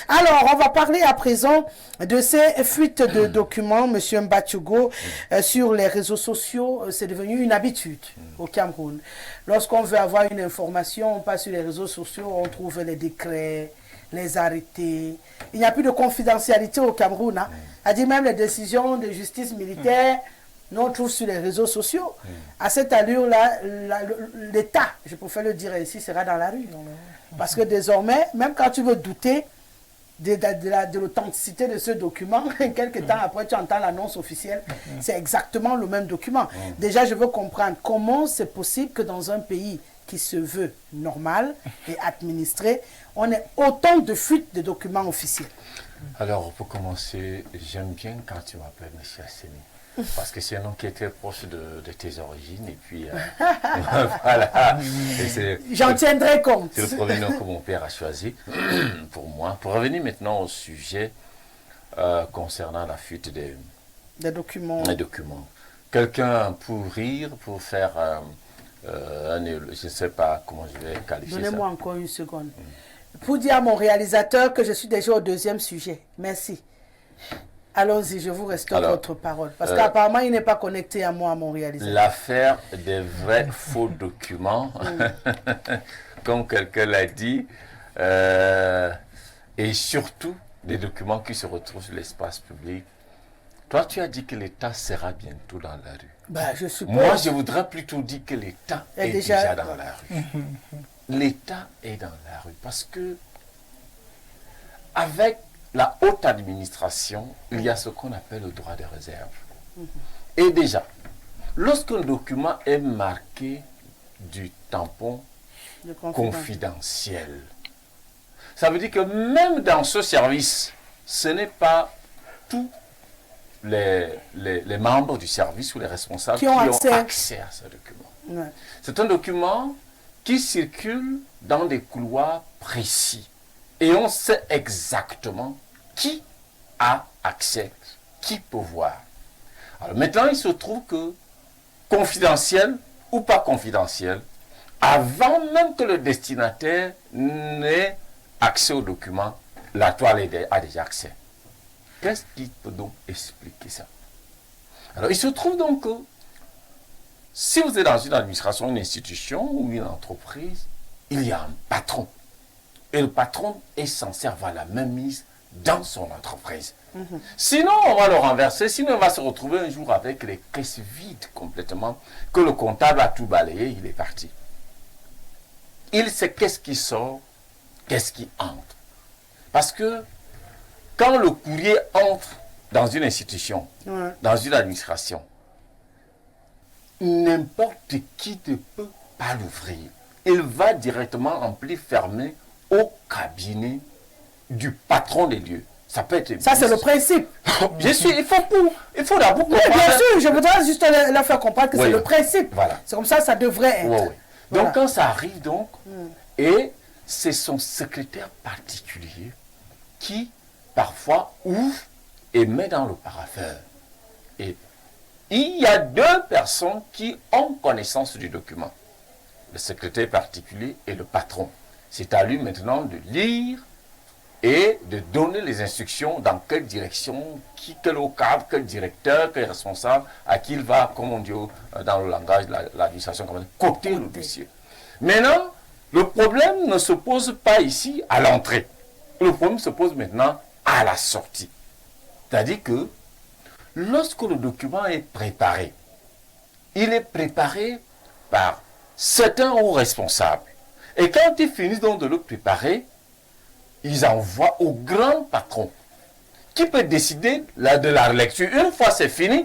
Alors, on va parler à présent de ces fuites de documents, Monsieur Mbatchugo, sur les réseaux sociaux. C'est devenu une habitude au Cameroun. Lorsqu'on veut avoir une information, on passe sur les réseaux sociaux, on trouve les décrets, les arrêtés. Il n'y a plus de confidentialité au Cameroun. Hein. A dit même les décisions de justice militaire, nous on trouve sur les réseaux sociaux. À cette allure-là, l'État, je préfère le dire ainsi, sera dans la rue. Parce que désormais, même quand tu veux douter de l'authenticité de ce document, quelques temps après, tu entends l'annonce officielle, c'est exactement le même document. Déjà, je veux comprendre comment c'est possible que dans un pays qui se veut normal et administré, on ait autant de fuites de documents officiels. Alors, pour commencer, j'aime bien quand tu m'appelles M. Assemi. Parce que c'est un nom qui est très proche de tes origines. Et puis, voilà. J'en tiendrai compte. C'est le premier nom que mon père a choisi pour moi. Pour revenir maintenant au sujet concernant la fuite des documents. Quelqu'un pour rire, pour faire je ne sais pas comment je vais qualifier ça. Donnez-moi encore une seconde. Pour dire à mon réalisateur que je suis déjà au deuxième sujet. Merci. Allons-y, je vous reste votre parole. Parce qu'apparemment, il n'est pas connecté à moi, à mon réalisateur. L'affaire des vrais faux documents, comme quelqu'un l'a dit, et surtout des documents qui se retrouvent sur l'espace public. Toi, tu as dit que l'État sera bientôt dans la rue. Bah, je suppose. Moi, je voudrais plutôt dire que l'État est déjà dans la rue. L'État est dans la rue parce que, avec la haute administration, il y a ce qu'on appelle le droit de réserve. Et déjà, lorsqu'un document est marqué du tampon confidentiel, ça veut dire que même dans ce service, ce n'est pas tous les membres du service ou les responsables qui ont accès à ce document. Ouais. C'est un document qui circule dans des couloirs précis. Et on sait exactement qui a accès, qui peut voir. Alors maintenant, il se trouve que, confidentiel ou pas confidentiel, avant même que le destinataire n'ait accès au document, la toile a déjà accès. Qu'est-ce qui peut donc expliquer ça? Alors, il se trouve donc que, si vous êtes dans une administration, une institution ou une entreprise, il y a un patron. Et le patron est censé avoir la même mise dans son entreprise. Sinon, on va le renverser. Sinon, on va se retrouver un jour avec les caisses vides complètement, que le comptable a tout balayé, il est parti. Il sait qu'est-ce qui sort, qu'est-ce qui entre. Parce que quand le courrier entre dans une institution, dans une administration, n'importe qui ne peut pas l'ouvrir. Il va directement remplir, fermer au cabinet du patron des lieux. Ça peut être... Ça, c'est le principe. Bien sûr, il faut d'abord comprendre... Bien sûr, je voudrais juste leur faire comprendre que c'est le principe. Voilà. C'est comme ça devrait être. Donc, voilà. Quand ça arrive, donc, et c'est son secrétaire particulier qui, parfois, ouvre et met dans le parapheur. Et il y a deux personnes qui ont connaissance du document. Le secrétaire particulier et le patron. C'est à lui maintenant de lire et de donner les instructions dans quelle direction, quel cadre, quel directeur, quel responsable, à qui il va, comme on dit dans le langage de l'administration, coter le dossier. Maintenant, le problème ne se pose pas ici à l'entrée. Le problème se pose maintenant à la sortie. C'est-à-dire que lorsque le document est préparé, il est préparé par certains hauts responsables. Et quand ils finissent donc de le préparer, ils envoient au grand patron qui peut décider de la lecture. Une fois c'est fini,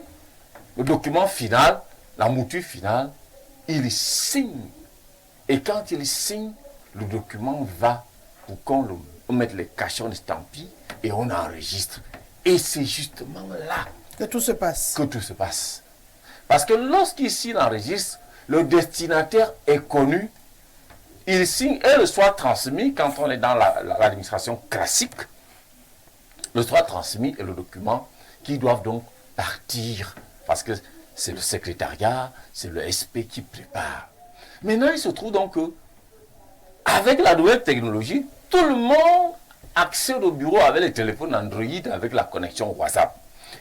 le document final, la mouture finale, il signe. Et quand il signe, le document va pour qu'on mette les cachets, on estampille et on enregistre. Et c'est justement là que tout se passe. Parce que lorsqu'ici il enregistre, le destinataire est connu, il signe et le soit transmis, quand on est dans l'administration classique, le soit transmis et le document qui doivent donc partir, parce que c'est le secrétariat, c'est le SP qui prépare. Maintenant, il se trouve donc que, avec la nouvelle technologie, tout le monde accèdent au bureau avec les téléphones Android, avec la connexion WhatsApp.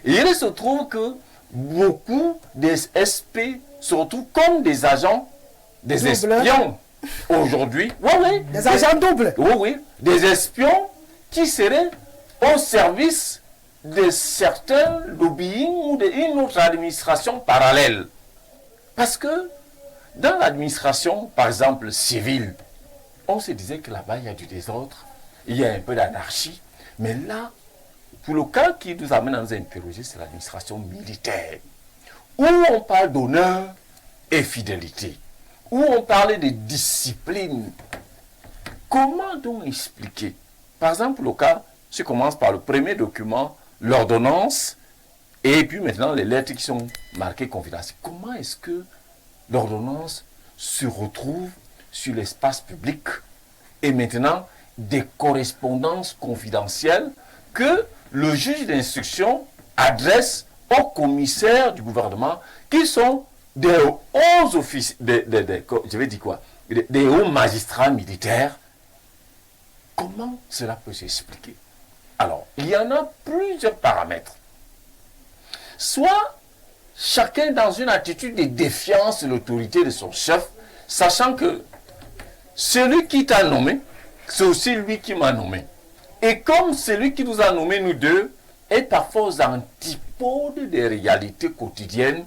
Et il se trouve que beaucoup des SP se retrouvent comme des agents, des espions aujourd'hui. Oui, oui. Des agents doubles. Oui, oui. Des espions qui seraient au service de certains lobbying ou d'une autre administration parallèle. Parce que dans l'administration, par exemple, civile, on se disait que là-bas, il y a du désordre, il y a un peu d'anarchie. Mais là, pour le cas qui nous amène à nous interroger, c'est l'administration militaire, où on parle d'honneur et fidélité, où on parlait de discipline. Comment donc expliquer? Par exemple, le cas, je commence par le premier document, l'ordonnance, et puis maintenant les lettres qui sont marquées confidentielles. Comment est-ce que l'ordonnance se retrouve sur l'espace public et maintenant des correspondances confidentielles que le juge d'instruction adresse aux commissaires du gouvernement qui sont des hauts officiers, je vais dire quoi, des hauts magistrats militaires? Comment cela peut s'expliquer? Alors, il y en a plusieurs paramètres. Soit chacun dans une attitude de défiance de l'autorité de son chef, sachant que celui qui t'a nommé, c'est aussi lui qui m'a nommé. Et comme celui qui nous a nommés, nous deux, est parfois aux antipodes des réalités quotidiennes,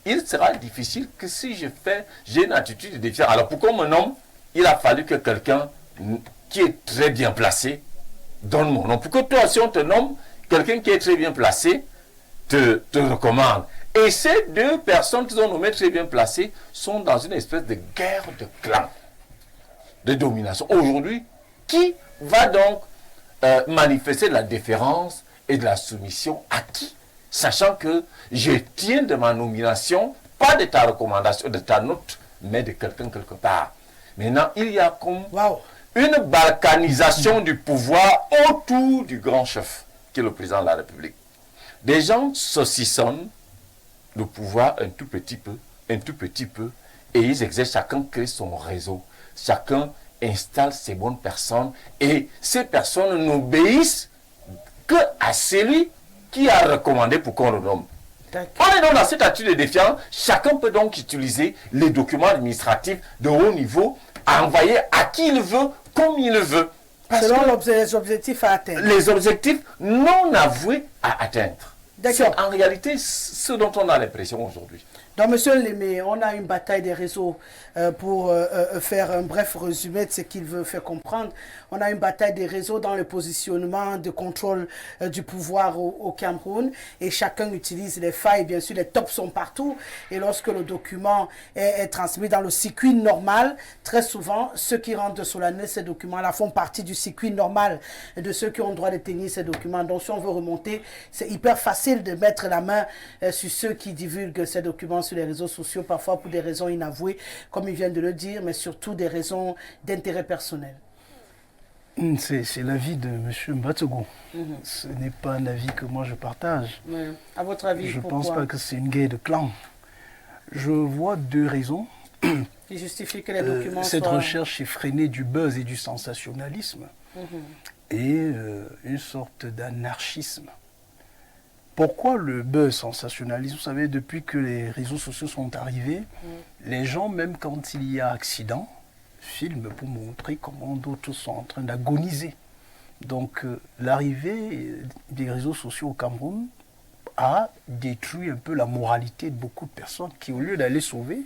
il sera difficile que si j'ai une attitude de défiance. Alors pourquoi mon nom? Il a fallu que quelqu'un qui est très bien placé donne mon nom. Pourquoi toi, si on te nomme, quelqu'un qui est très bien placé te recommande. Et ces deux personnes qui sont nommées très bien placées sont dans une espèce de guerre de clans, de domination. Aujourd'hui, qui va donc manifester de la déférence et de la soumission à qui? Sachant que je tiens de ma nomination, pas de ta recommandation, de ta note, mais de quelqu'un quelque part. Maintenant, il y a comme une balkanisation du pouvoir autour du grand chef, qui est le président de la République. Des gens saucissonnent le pouvoir un tout petit peu, et ils exercent, chacun crée son réseau, chacun installe ses bonnes personnes, et ces personnes n'obéissent que à celui qui a recommandé pour qu'on le nomme. On est donc dans cette attitude de défiance, chacun peut donc utiliser les documents administratifs de haut niveau, à envoyer à qui il veut, comme il le veut. Selon les objectifs à atteindre. Les objectifs non avoués à atteindre. C'est en réalité ce dont on a l'impression aujourd'hui. Donc, monsieur Lémé, on a une bataille des réseaux pour faire un bref résumé de ce qu'il veut faire comprendre. On a une bataille des réseaux dans le positionnement de contrôle du pouvoir au Cameroun et chacun utilise les failles. Bien sûr, les tops sont partout et lorsque le document est transmis dans le circuit normal, très souvent, ceux qui rendent solennels ces documents-là font partie du circuit normal de ceux qui ont le droit de tenir ces documents. Donc, si on veut remonter, c'est hyper facile de mettre la main sur ceux qui divulguent ces documents sur les réseaux sociaux, parfois pour des raisons inavouées, comme il vient de le dire, mais surtout des raisons d'intérêt personnel. C'est l'avis de M. Mbatogo. Ce n'est pas un avis que moi je partage. À votre avis, je ne pourquoi? pense pas que c'est une guerre de clans. Je vois deux raisons. Qui justifient que les documents cette soient... recherche effrénée du buzz et du sensationnalisme et une sorte d'anarchisme. Pourquoi le buzz sensationnalisme? Vous savez, depuis que les réseaux sociaux sont arrivés, les gens, même quand il y a accident, filment pour montrer comment d'autres sont en train d'agoniser. Donc, l'arrivée des réseaux sociaux au Cameroun a détruit un peu la moralité de beaucoup de personnes qui, au lieu d'aller sauver,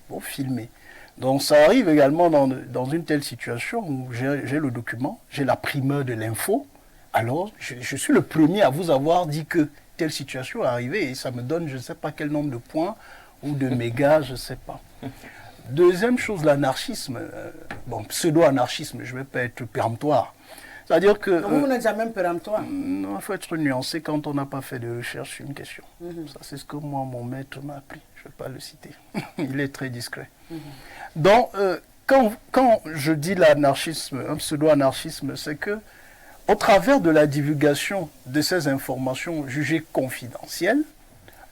vont filmer. Donc, ça arrive également dans une telle situation où j'ai le document, j'ai la primeur de l'info. Alors, je suis le premier à vous avoir dit que telle situation est arrivée et ça me donne je ne sais pas quel nombre de points ou de mégas, je ne sais pas. Deuxième chose, l'anarchisme, pseudo-anarchisme, je ne vais pas être péremptoire. C'est-à-dire que... vous n'êtes jamais péremptoire. Non, il faut être nuancé quand on n'a pas fait de recherche sur une question. Ça, c'est ce que moi, mon maître m'a appris. Je ne vais pas le citer. Il est très discret. Donc, quand je dis l'anarchisme, un pseudo-anarchisme, c'est que au travers de la divulgation de ces informations jugées confidentielles,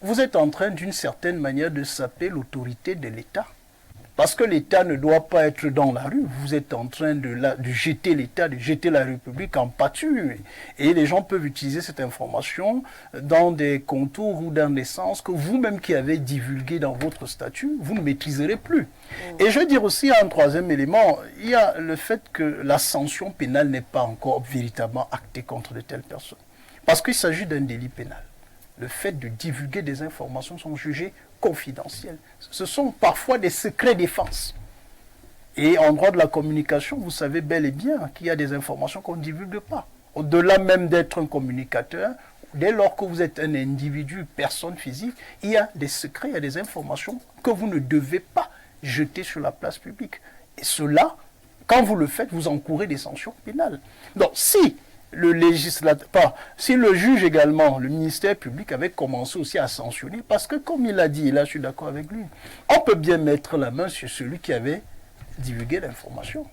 vous êtes en train d'une certaine manière de saper l'autorité de l'État. Parce que l'État ne doit pas être dans la rue. Vous êtes en train de jeter l'État, de jeter la République en pâture. Et les gens peuvent utiliser cette information dans des contours ou dans des sens que vous-même qui avez divulgué dans votre statut, vous ne maîtriserez plus. Et je veux dire aussi un troisième élément, il y a le fait que la sanction pénale n'est pas encore véritablement actée contre de telles personnes. Parce qu'il s'agit d'un délit pénal. Le fait de divulguer des informations sont jugées confidentielles. Ce sont parfois des secrets défense. Et en droit de la communication, vous savez bel et bien qu'il y a des informations qu'on ne divulgue pas. Au-delà même d'être un communicateur, dès lors que vous êtes un individu, personne physique, il y a des secrets, il y a des informations que vous ne devez pas jeter sur la place publique. Et cela, quand vous le faites, vous encourez des sanctions pénales. Donc si le législateur, si le juge également, le ministère public avait commencé aussi à sanctionner, parce que comme il a dit, et là je suis d'accord avec lui, on peut bien mettre la main sur celui qui avait divulgué l'information.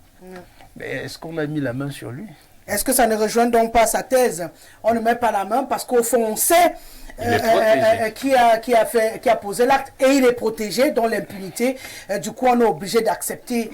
Mais est-ce qu'on a mis la main sur lui? Est-ce que ça ne rejoint donc pas sa thèse? On ne met pas la main parce qu'au fond on sait qui a posé l'acte et il est protégé dans l'impunité. Du coup, on est obligé d'accepter.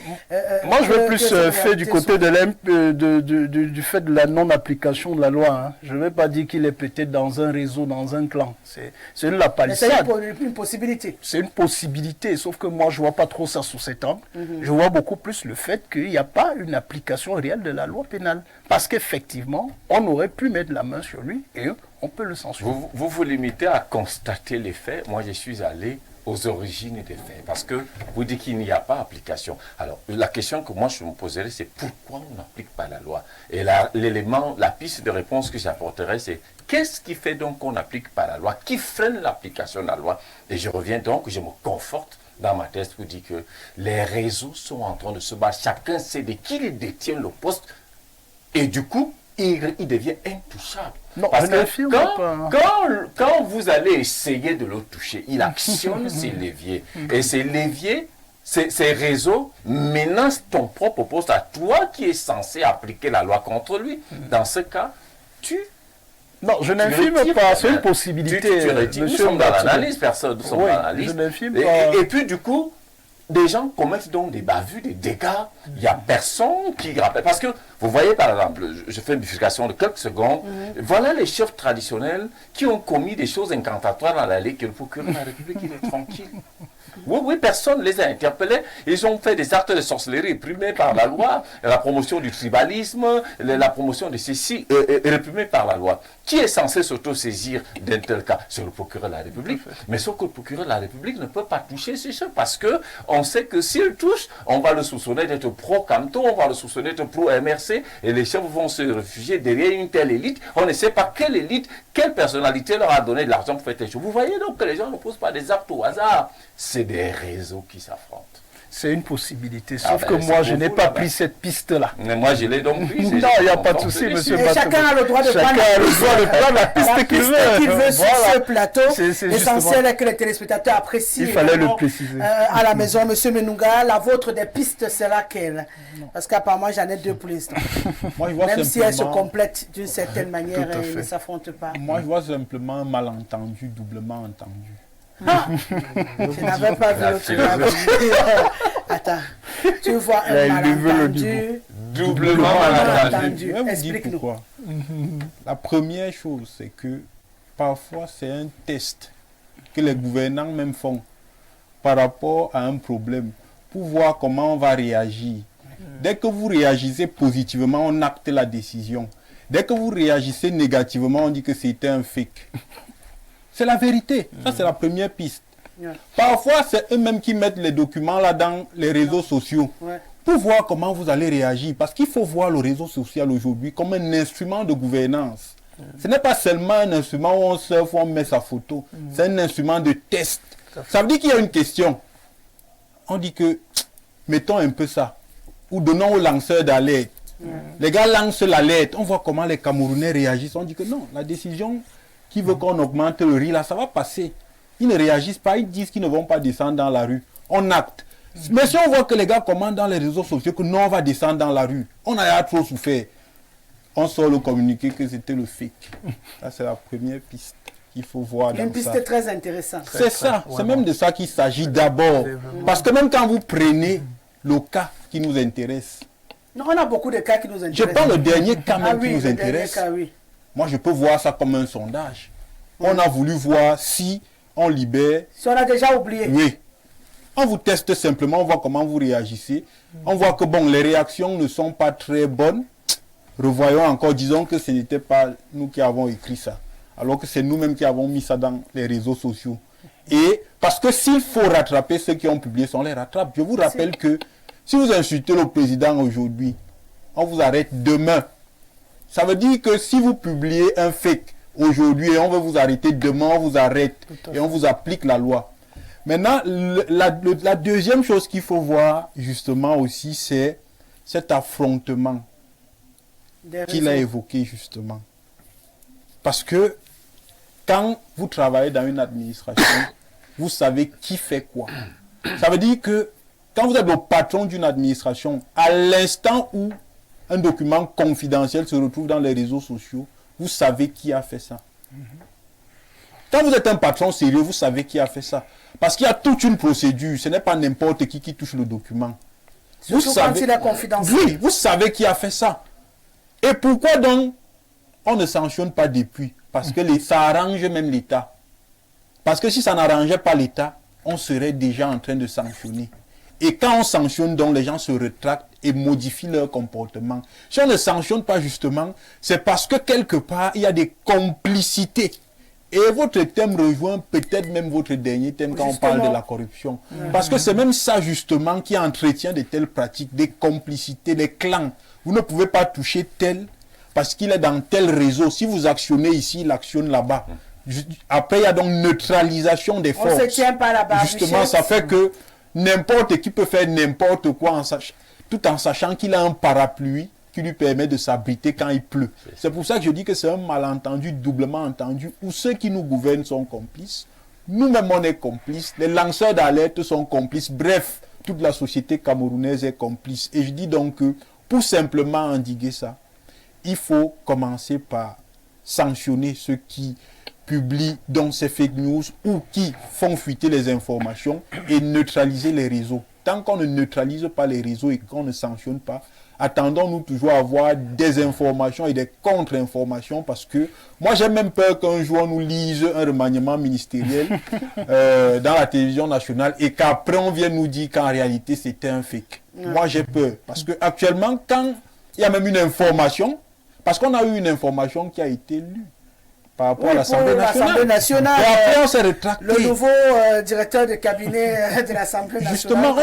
Moi, je veux plus fait du côté du fait de la non-application de la loi. Hein. Je ne vais pas dire qu'il est peut-être dans un réseau, dans un clan. C'est une la palissade. C'est une possibilité. C'est une possibilité, sauf que moi, je ne vois pas trop ça sous cet angle. Je vois beaucoup plus le fait qu'il n'y a pas une application réelle de la loi pénale. Parce qu'effectivement, on aurait pu mettre la main sur lui et on peut le censurer. Vous vous limitez à constater les faits. Moi, je suis allé aux origines des faits. Parce que vous dites qu'il n'y a pas application. Alors, la question que moi je me poserais, c'est pourquoi on n'applique pas la loi? Et l'élément, la piste de réponse que j'apporterai, c'est qu'est-ce qui fait donc qu'on n'applique pas la loi? Qui freine l'application de la loi? Et je reviens donc, je me conforte dans ma thèse pour dire que les réseaux sont en train de se battre. Chacun sait de qui il détient le poste. Et du coup, il devient intouchable. Non, parce que quand vous allez essayer de le toucher, il actionne ses leviers. Et ces leviers, ces réseaux menacent ton propre poste à toi qui es censé appliquer la loi contre lui. Dans ce cas, non, je n'infime pas, c'est une possibilité. Nous sommes dans l'analyse, personne ne sommes dans l'analyse. Je n'infime pas. Et puis du coup, des gens commettent donc des bavures, des dégâts. Il n'y a personne qui rappelle. Parce que, vous voyez par exemple, je fais une bifurcation de quelques secondes. Voilà les chefs traditionnels qui ont commis des choses incantatoires dans la loi que le procureur de la République, il est tranquille. Oui, personne les a interpellés. Ils ont fait des actes de sorcellerie réprimés par la loi, la promotion du tribalisme, la promotion de ceci, réprimés par la loi. Qui est censé s'auto-saisir d'un tel cas? C'est le procureur de la République. Mais sauf que le procureur de la République ne peut pas toucher ces choses parce qu'on sait que s'il touche, on va le soupçonner d'être pro-Canton, on va le soupçonner d'être pro-MRC et les chefs vont se réfugier derrière une telle élite. On ne sait pas quelle élite, quelle personnalité leur a donné de l'argent pour faire telle chose. Vous voyez donc que les gens ne posent pas des actes au hasard. C'est des réseaux qui s'affrontent. C'est une possibilité, sauf que moi, je n'ai pas pris cette piste-là. Mais moi, je l'ai donc prise. Non, il n'y a pas de souci, monsieur Batogo. Chacun a le droit de prendre la piste qu'il veut. Sur ce plateau. L'essentiel est que les téléspectateurs apprécient. Il fallait le préciser. À la maison, monsieur Menunga, la vôtre des pistes sera quelle? Parce qu'apparemment, j'en ai deux pour l'instant. Même si elles se complètent d'une certaine manière et ne s'affrontent pas. Moi, je vois simplement un malentendu, doublement entendu. Ah, je n'avais pas vu l'autre. Attends, tu vois un malentendu, doublement malentendu. Explique-nous. Pourquoi. La première chose, c'est que parfois c'est un test que les gouvernants même font par rapport à un problème pour voir comment on va réagir. Dès que vous réagissez positivement, on acte la décision. Dès que vous réagissez négativement, on dit que c'était un fake. C'est la vérité. Ça, c'est la première piste. Parfois, c'est eux-mêmes qui mettent les documents là dans les réseaux sociaux pour voir comment vous allez réagir. Parce qu'il faut voir le réseau social aujourd'hui comme un instrument de gouvernance. Ce n'est pas seulement un instrument où on surfe, on met sa photo. C'est un instrument de test. Ça veut dire qu'il y a une question. On dit que, mettons un peu ça. Ou donnons aux lanceurs d'alerte. Les gars lancent l'alerte. On voit comment les Camerounais réagissent. On dit que non, la décision qui veut qu'on augmente le riz, là, ça va passer. Ils ne réagissent pas, ils disent qu'ils ne vont pas descendre dans la rue. On acte. Mais si on voit que les gars commandent dans les réseaux sociaux que non, on va descendre dans la rue, on a trop souffert. On sort le communiqué que c'était le fake. Ça, c'est la première piste. qu'il faut voir dans Une piste ça. très intéressante. C'est ça, c'est vraiment. même de ça qu'il s'agit d'abord. C'est vraiment- Parce que même quand vous prenez le cas qui nous intéresse, Non, on a beaucoup de cas qui nous je intéressent. prends le dernier cas Ah même oui, qui nous le dernier intéresse. cas, oui. Moi, je peux voir ça comme un sondage. On a voulu voir si on libère. Si on a déjà oublié. Oui. On vous teste simplement, on voit comment vous réagissez. On voit que bon, les réactions ne sont pas très bonnes. Revoyons encore, disons que ce n'était pas nous qui avons écrit ça. Alors que c'est nous-mêmes qui avons mis ça dans les réseaux sociaux. Et parce que s'il faut rattraper ceux qui ont publié ça, on les rattrape. Je vous rappelle que si vous insultez le président aujourd'hui, on vous arrête demain. Ça veut dire que si vous publiez un fake aujourd'hui et on veut vous arrêter demain, on vous arrête et on vous applique la loi. Maintenant, la deuxième chose qu'il faut voir justement aussi, c'est cet affrontement Des qu'il a raisons. évoqué justement. Parce que quand vous travaillez dans une administration, vous savez qui fait quoi. Ça veut dire que quand vous êtes le patron d'une administration, à l'instant où un document confidentiel se retrouve dans les réseaux sociaux, vous savez qui a fait ça. Quand vous êtes un patron sérieux, vous savez qui a fait ça. Parce qu'il y a toute une procédure. Ce n'est pas n'importe qui touche le document. Surtout quand il est confidentiel. Oui, vous savez qui a fait ça. Et pourquoi donc on ne sanctionne pas depuis? Parce que ça arrange même l'État. Parce que si ça n'arrangeait pas l'État, on serait déjà en train de sanctionner. Et quand on sanctionne, donc les gens se rétractent et modifient leur comportement. Si on ne sanctionne pas justement, c'est parce que quelque part, il y a des complicités. Et votre thème rejoint peut-être même votre dernier thème quand on parle de la corruption. Parce que c'est même ça justement qui entretient de telles pratiques, des complicités, des clans. Vous ne pouvez pas toucher tel parce qu'il est dans tel réseau. Si vous actionnez ici, il actionne là-bas. Après, il y a donc neutralisation des forces. On ne se tient pas là-bas. Justement, ça fait que n'importe qui peut faire n'importe quoi tout en sachant qu'il a un parapluie qui lui permet de s'abriter quand il pleut. C'est pour ça que je dis que c'est un malentendu doublement entendu où ceux qui nous gouvernent sont complices, nous-mêmes on est complices, les lanceurs d'alerte sont complices, bref, toute la société camerounaise est complice. Et je dis donc que pour simplement endiguer ça, il faut commencer par sanctionner ceux qui publient dans ces fake news ou qui font fuiter les informations et neutraliser les réseaux. Tant qu'on ne neutralise pas les réseaux et qu'on ne sanctionne pas, attendons-nous toujours à avoir des informations et des contre-informations parce que moi j'ai même peur qu'un jour on nous lise un remaniement ministériel dans la télévision nationale et qu'après on vienne nous dire qu'en réalité c'était un fake. Moi j'ai peur parce que actuellement quand il y a même une information, parce qu'on a eu une information qui a été lue par rapport à l'Assemblée nationale. Et après on s'est rétracté. Le nouveau directeur de cabinet de l'Assemblée nationale. Justement,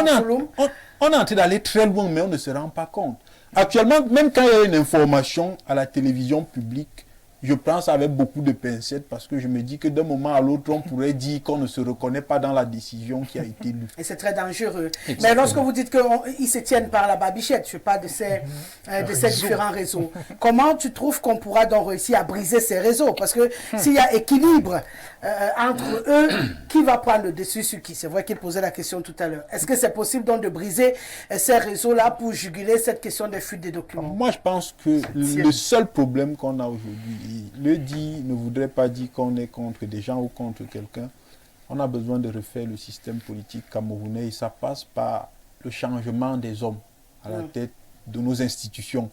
on est en train d'aller très loin, mais on ne se rend pas compte. Actuellement, même quand il y a une information à la télévision publique, je prends ça avec beaucoup de pincettes parce que je me dis que d'un moment à l'autre, on pourrait dire qu'on ne se reconnaît pas dans la décision qui a été lue. Et c'est très dangereux. Exactement. Mais lorsque vous dites qu'ils se tiennent par la babichette, je parle de ces différents réseaux, comment tu trouves qu'on pourra donc réussir à briser ces réseaux? Parce que s'il y a équilibre entre eux, qui va prendre le dessus sur qui? C'est vrai qu'il posait la question tout à l'heure. Est-ce que c'est possible donc de briser ces réseaux-là pour juguler cette question des fuites des documents? Moi, je pense que le seul problème qu'on a aujourd'hui, le dit ne voudrait pas dire qu'on est contre des gens ou contre quelqu'un. On a besoin de refaire le système politique camerounais et ça passe par le changement des hommes à la tête de nos institutions.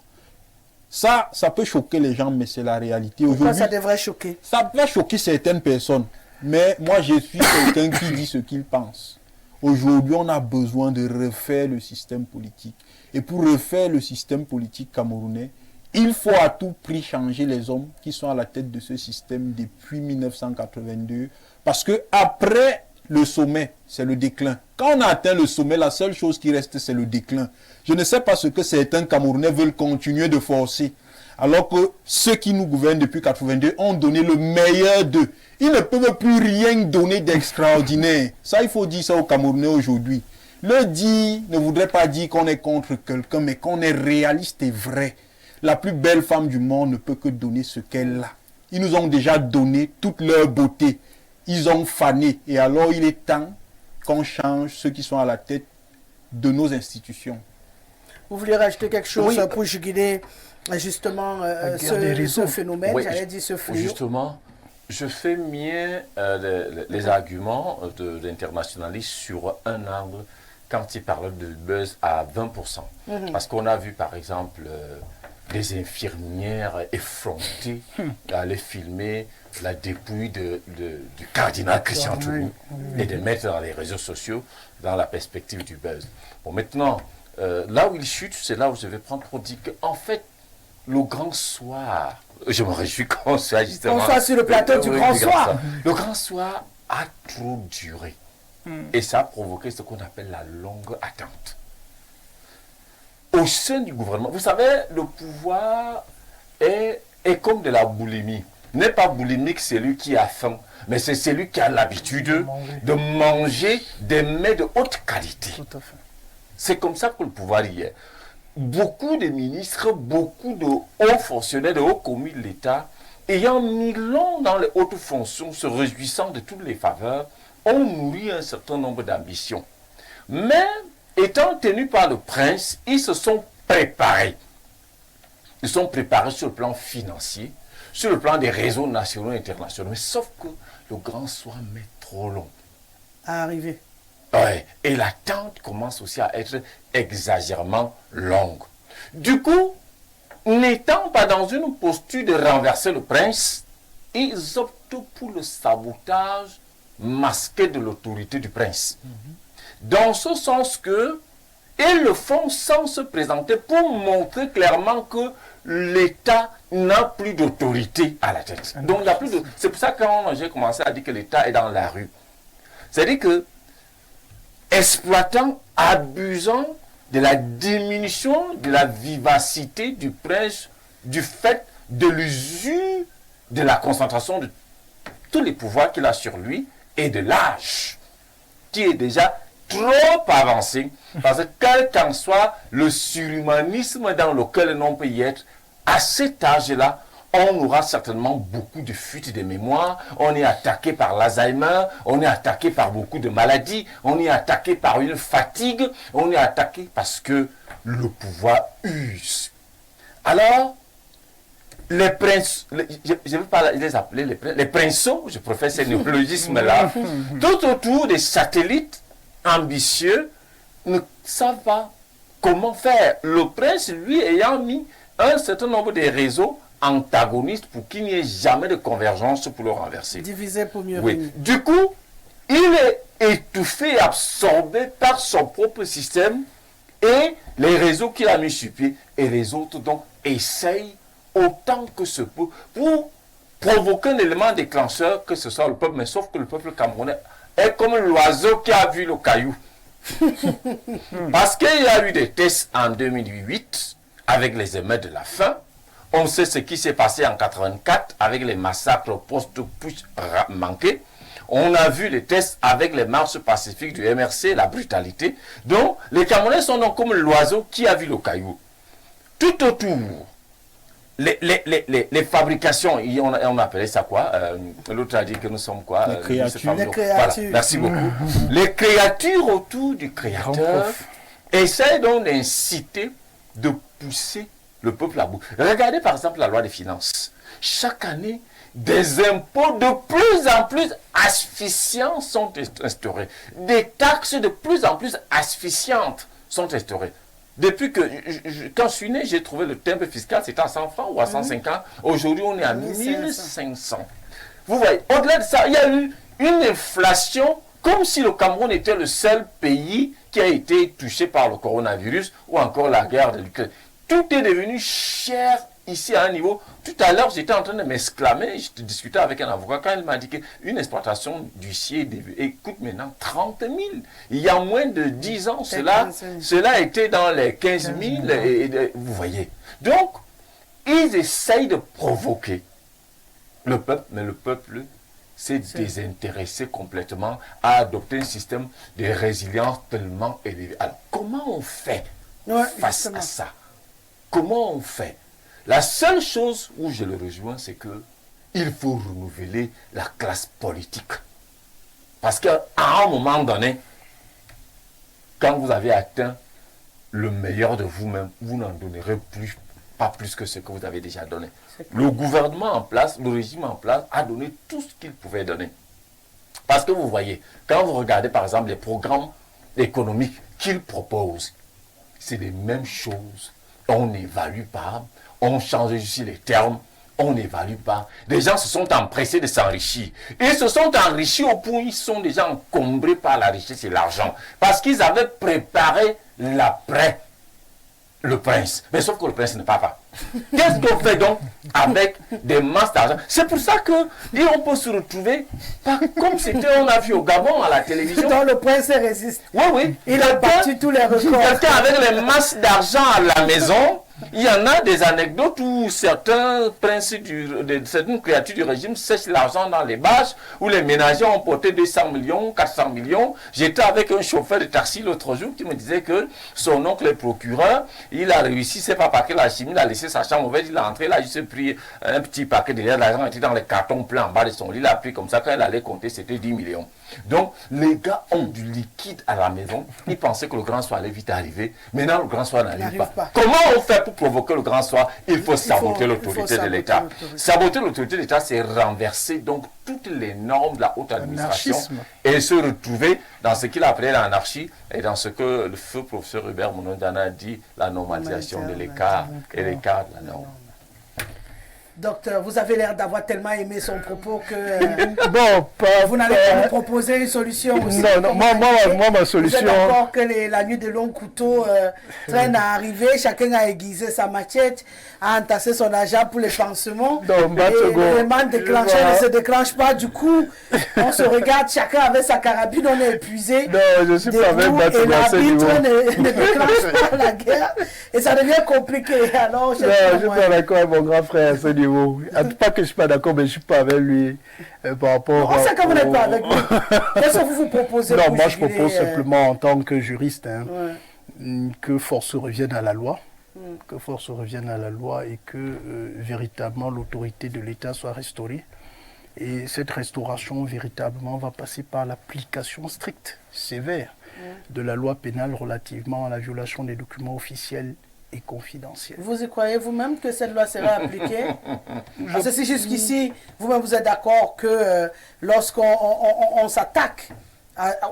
Ça peut choquer les gens, mais c'est la réalité. Pourquoi ça devrait choquer? Ça va choquer certaines personnes. Mais moi, je suis quelqu'un qui dit ce qu'il pense. Aujourd'hui, on a besoin de refaire le système politique. Et pour refaire le système politique camerounais, il faut à tout prix changer les hommes qui sont à la tête de ce système depuis 1982. Parce que après le sommet, c'est le déclin. Quand on a atteint le sommet, la seule chose qui reste, c'est le déclin. Je ne sais pas ce que certains Camerounais veulent continuer de forcer. Alors que ceux qui nous gouvernent depuis 1982 ont donné le meilleur d'eux. Ils ne peuvent plus rien donner d'extraordinaire. Ça, il faut dire ça aux Camerounais aujourd'hui. Le dit ne voudrait pas dire qu'on est contre quelqu'un, mais qu'on est réaliste et vrai. La plus belle femme du monde ne peut que donner ce qu'elle a. Ils nous ont déjà donné toute leur beauté. Ils ont fané. Et alors, il est temps qu'on change ceux qui sont à la tête de nos institutions. Vous voulez rajouter quelque chose Oui. pour juguler justement guerre des ce réseaux. phénomène, Oui, j'allais dire ce fléau? justement, je fais mien les arguments de l'internationaliste sur un angle quand il parle de buzz à 20%. Parce qu'on a vu par exemple des infirmières effrontées aller filmer la dépouille du cardinal Christian Toubou et de mettre dans les réseaux sociaux dans la perspective du buzz. Bon, maintenant, là où il chute, c'est là où je vais prendre pour dire qu'en fait, le grand soir, je me réjouis qu'on soit justement... On soit sur le plateau du grand soir. Le grand soir a trop duré. Et ça a provoqué ce qu'on appelle la longue attente. Au sein du gouvernement, vous savez, le pouvoir est comme de la boulimie. N'est pas boulimique celui qui a faim, mais c'est celui qui a l'habitude de manger des mets de haute qualité. Tout à fait. C'est comme ça que le pouvoir y est. Beaucoup de ministres, beaucoup de hauts fonctionnaires, de hauts commis de l'État, ayant mis long dans les hautes fonctions, se réjouissant de toutes les faveurs, ont nourri un certain nombre d'ambitions. Mais, étant tenus par le prince, ils se sont préparés. Ils sont préparés sur le plan financier, sur le plan des réseaux nationaux et internationaux. Mais sauf que le grand soir met trop long À arriver. Ouais. Et l'attente commence aussi à être exagérément longue. Du coup, n'étant pas dans une posture de renverser le prince, ils optent pour le sabotage masqué de l'autorité du prince. Dans ce sens que ils le font sans se présenter pour montrer clairement que l'État n'a plus d'autorité à la tête. Donc, il n'y a plus de... C'est pour ça que quand j'ai commencé à dire que l'État est dans la rue, c'est-à-dire que exploitant, abusant de la diminution de la vivacité du prince, du fait de l'usure de la concentration de tous les pouvoirs qu'il a sur lui et de l'âge qui est déjà trop avancé, parce que quel qu'en soit le surhumanisme dans lequel on peut y être, à cet âge-là, on aura certainement beaucoup de fuites de mémoire, on est attaqué par l'Alzheimer, on est attaqué par beaucoup de maladies, on est attaqué par une fatigue, on est attaqué parce que le pouvoir use. Alors, les princes, je ne veux pas les appeler les princeaux, je préfère ces néologismes-là, tout autour des satellites ambitieux ne savent pas comment faire. Le prince, lui, ayant mis un certain nombre de réseaux antagonistes pour qu'il n'y ait jamais de convergence pour le renverser. Diviser pour mieux Oui. régner. Du coup, il est étouffé, absorbé par son propre système et les réseaux qu'il a mis sur pied. Et les autres, donc, essayent autant que ce peut pour provoquer un élément déclencheur, que ce soit le peuple, mais sauf que le peuple camerounais est comme l'oiseau qui a vu le caillou. Parce qu'il y a eu des tests en 2008 avec les émeutes de la faim. On sait ce qui s'est passé en 84 avec les massacres au poste de push manqué. On a vu les tests avec les marches pacifiques du MRC, la brutalité. Donc, les Camerounais sont donc comme l'oiseau qui a vu le caillou. Tout autour, les fabrications, on appelait ça quoi? L'autre a dit que nous sommes quoi? Les créatures. Les créatures. Voilà, merci beaucoup. Les créatures autour du créateur essaient donc d'inciter, de pousser le peuple à bout. Regardez par exemple la loi des finances. Chaque année, des impôts de plus en plus asphyxiants sont instaurés. Des taxes de plus en plus asphyxiantes sont instaurées. Depuis que, quand je suis né, j'ai trouvé le timbre fiscal, c'était à 100 francs ou à 150. Aujourd'hui, on est à 1500. Vous voyez, au-delà de ça, il y a eu une inflation comme si le Cameroun était le seul pays qui a été touché par le coronavirus ou encore la guerre de l'Ukraine. Tout est devenu cher ici à un niveau. Tout à l'heure, j'étais en train de m'exclamer, je discutais avec un avocat quand il m'a dit qu'une exploitation d'huissier coûte maintenant 30 000. Il y a moins de 10 ans, cela était dans les 15 000. Vous voyez. Donc, ils essayent de provoquer le peuple, mais le peuple s'est désintéressé complètement à adopter un système de résilience tellement élevé. Alors, comment on fait face à ça? Comment on fait? La seule chose où je le rejoins, c'est que il faut renouveler la classe politique. Parce qu'à un moment donné, quand vous avez atteint le meilleur de vous-même, vous n'en donnerez plus pas plus que ce que vous avez déjà donné. Le gouvernement en place, le régime en place, a donné tout ce qu'il pouvait donner. Parce que vous voyez, quand vous regardez par exemple les programmes économiques qu'il propose, c'est les mêmes choses. On n'évalue pas, on change juste les termes, on n'évalue pas. Les gens se sont empressés de s'enrichir. Ils se sont enrichis au point où ils sont déjà encombrés par la richesse et l'argent. Parce qu'ils avaient préparé l'après le prince. Mais sauf que le prince ne part pas. Qu'est-ce qu'on fait donc avec des masses d'argent? C'est pour ça que on peut se retrouver, pas comme c'était, on a vu au Gabon à la télévision. Donc le prince résiste. Oui, oui. Il a battu tous les records. Quelqu'un avec les masses d'argent à la maison. Il y en a des anecdotes où certains princes, certaines créatures du régime sèchent l'argent dans les bâches, où les ménagers ont porté 200 millions, 400 millions. J'étais avec un chauffeur de taxi l'autre jour qui me disait que son oncle est procureur, il a réussi, c'est pas parce que la chimie, il a laissé sa chambre mauvaise, il est entré là, il s'est pris un petit paquet de l'argent était dans les cartons pleins en bas de son lit, il a pris comme ça, quand il allait compter, c'était 10 millions. Donc, les gars ont du liquide à la maison. Ils pensaient que le grand soir allait vite arriver. Maintenant, le grand soir n'arrive pas. Comment on fait pour provoquer le grand soir? Il faut saboter l'autorité de l'État. Saboter l'autorité de l'État, c'est renverser donc toutes les normes de la haute administration et se retrouver dans ce qu'il appelait l'anarchie et dans ce que le feu professeur Hubert Mounondana a dit, la normalisation de l'écart et l'écart de la norme. Docteur, vous avez l'air d'avoir tellement aimé son propos que vous n'allez pas nous proposer une solution aussi. Non, moi, ma solution... Vous êtes d'accord que la nuit de longs couteaux traîne à arriver, chacun a aiguisé sa machette, a entassé son argent pour les pansements. Le man déclenché ne se déclenche pas, du coup, on se regarde, chacun avec sa carabine, on est épuisé. Non, je ne suis pas avec Batego à ce niveau. Et l'arbitre ne déclenche pas la guerre, et ça devient compliqué. Alors, je ne suis pas d'accord avec mon grand frère à ce niveau. Pas que je ne suis pas d'accord, mais je ne suis pas avec lui par rapport on sait que vous n'êtes pas avec lui. Qu'est-ce que vous proposez? Non, moi je propose simplement en tant que juriste que force revienne à la loi. Que force revienne à la loi et que véritablement l'autorité de l'État soit restaurée. Et cette restauration véritablement va passer par l'application stricte, sévère de la loi pénale relativement à la violation des documents officiels et confidentiel. Vous y croyez vous-même que cette loi sera appliquée? Parce que si jusqu'ici, vous-même vous êtes d'accord que lorsqu'on s'attaque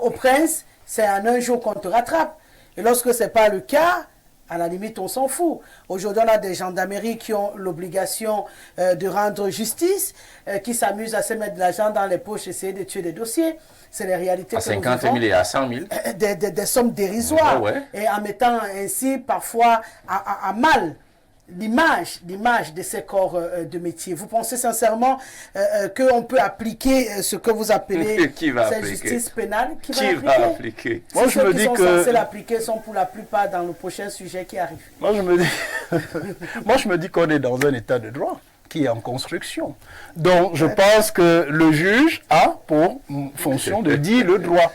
au prince, c'est en un jour qu'on te rattrape. Et lorsque ce n'est pas le cas, à la limite, on s'en fout. Aujourd'hui, on a des gendarmeries qui ont l'obligation de rendre justice, qui s'amusent à se mettre de l'argent dans les poches, essayer de tuer des dossiers. C'est les réalités à que 50 000 et à 100 000. Des sommes dérisoires. Et en mettant ainsi parfois à mal l'image de ces corps de métier. Vous pensez sincèrement qu'on peut appliquer ce que vous appelez cette justice pénale? Qui va appliquer? Moi, je me dis que censés l'appliquer sont pour la plupart dans le prochain sujet qui arrive. Moi, je me dis qu'on est dans un état de droit qui est en construction. Donc, je pense que le juge a pour fonction de dire le droit.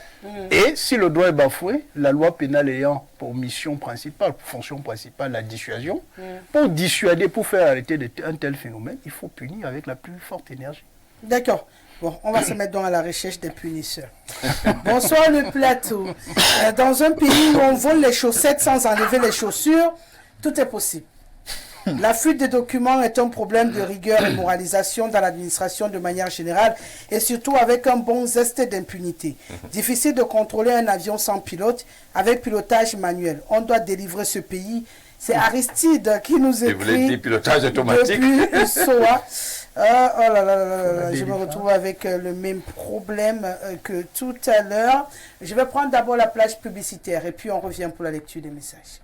Et si le droit est bafoué, la loi pénale ayant pour mission principale, pour fonction principale, la dissuasion, pour dissuader, pour faire arrêter un tel phénomène, il faut punir avec la plus forte énergie. D'accord. Bon, on va se mettre donc à la recherche des punisseurs. Bonsoir le plateau. Dans un pays où on vole les chaussettes sans enlever les chaussures, tout est possible. La fuite des documents est un problème de rigueur et moralisation dans l'administration de manière générale et surtout avec un bon zeste d'impunité. Difficile de contrôler un avion sans pilote avec pilotage manuel. On doit délivrer ce pays. C'est Aristide qui nous écrit. Et vous voulez dire pilotage automatique? Depuis SOA. Oh là là là là, je me retrouve avec le même problème que tout à l'heure. Je vais prendre d'abord la plage publicitaire et puis on revient pour la lecture des messages.